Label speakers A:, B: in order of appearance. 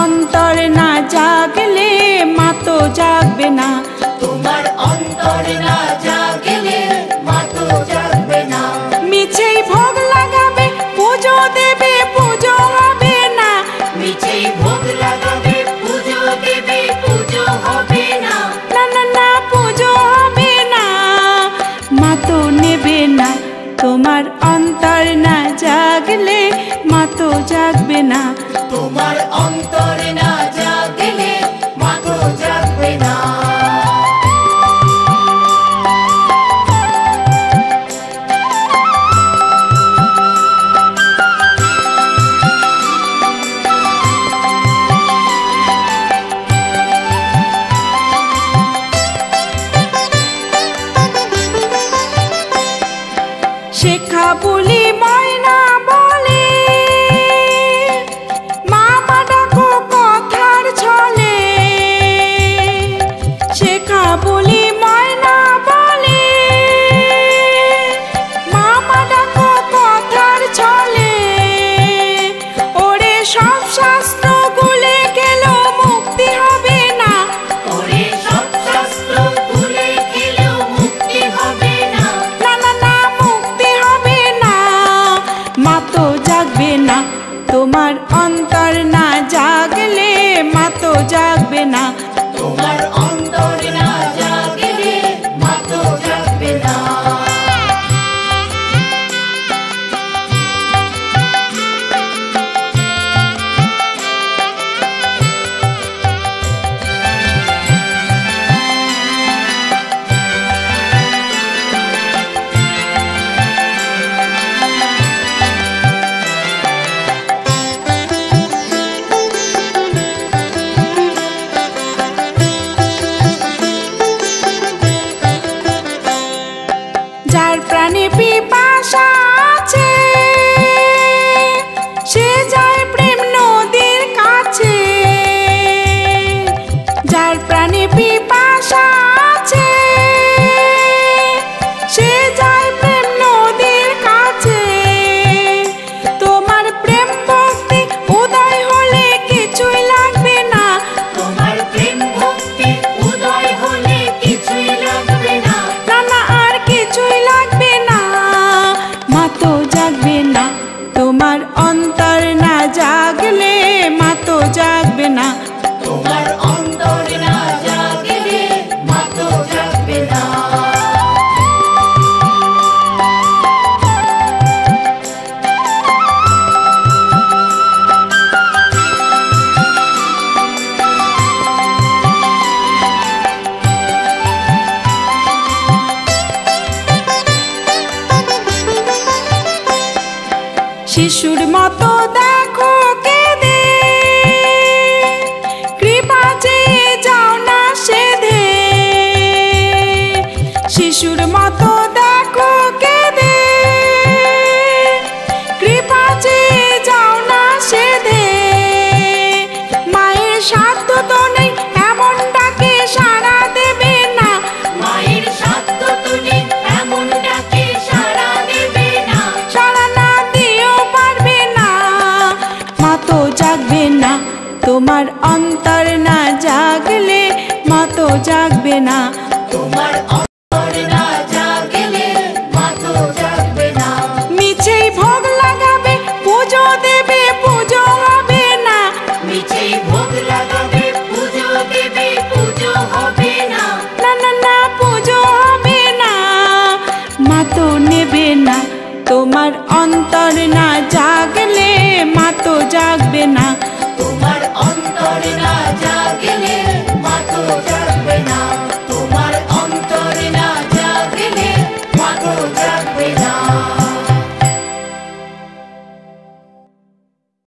A: অন্তর না জাগলে মা তো জাগবে না।
B: তোমার অন্তর না জাগলে মা তো জাগবে না।
A: মিছেই ভোগ লাগাবে পুজো দেবে পুজো হবে না।
B: মিছেই ভোগ লাগাবে পুজো দেবে পুজো হবে না।
A: না না না পুজো হবে না, মা তো নেবে না। তোমার অন্তর না জাগলে মা তো জাগবে না।
B: তোমার অন্তর না জাগলে মা তো জাগবে না।
A: শেখা বলি ময়না বলে মামা ডাকো কথার ছলে। শেখা বলি ময়না বলে মামা ডাকো কথার ছলে। ওরে সব শাস্ত্র গুলে গেল মুক্তি হবে না।
B: ওরে সব শাস্ত্র ভুলে গেলেও মুক্তি হবে না।
A: না না না মুক্তি হবে না, মা তো জাগবে না। তোমার অন্তর না জাগলে মা তো জাগবে না।
B: তোমার অন্তর না জাগলে মা তো জাগবে না।
A: যার প্রাণে পিপাসা আছে সে যায় প্রেম নদীর কাছে। যার প্রাণে পিপাসা আছে সে যায় প্রেম নদীর কাছে। তোমার প্রেম ভক্তি উদয় হলে কিছুই লাগবে না।
B: তোমার প্রেম ভক্তি উদয় হলে কিছুই লাগবে না।
A: না না আর কিছুই লাগবে না, মা তো জাগবে না। তোমার অন্তর না জাগলে মা তো জাগবে না।
B: তোমার অন্তর না জাগলে মা তো জাগবে না।
A: শিশুর মতো দেখো কেঁদে কৃপা চেয়ে যাও না সেধে। শিশুর মতো দেখো কেঁদে কৃপা চেয়ে যাও না সেধে। মায়ের সাধ্য তো নেই এমন ডাকে সাড়া দেবে না।
B: মায়ের সাধ্য তো নেই এমন ডাকে সাড়া দেবে না।
A: সাড়া না দিয়েও পারবে না, মা তো জাগবে না। তোমার অন্তর না জাগলে মা তো জাগবে না।
B: তোমার অন্তর না জাগলে মা তো জাগবে না।
A: মিছেই ভোগ লাগাবে পুজো দেবে পুজো হবে না।
B: মিছেই ভোগ লাগাবে পুজো দেবে পুজো হবে না।
A: না না না পুজো হবে না, মা তো নেবে না। তোমার অন্তর না জাগলে মা তো জাগবে না।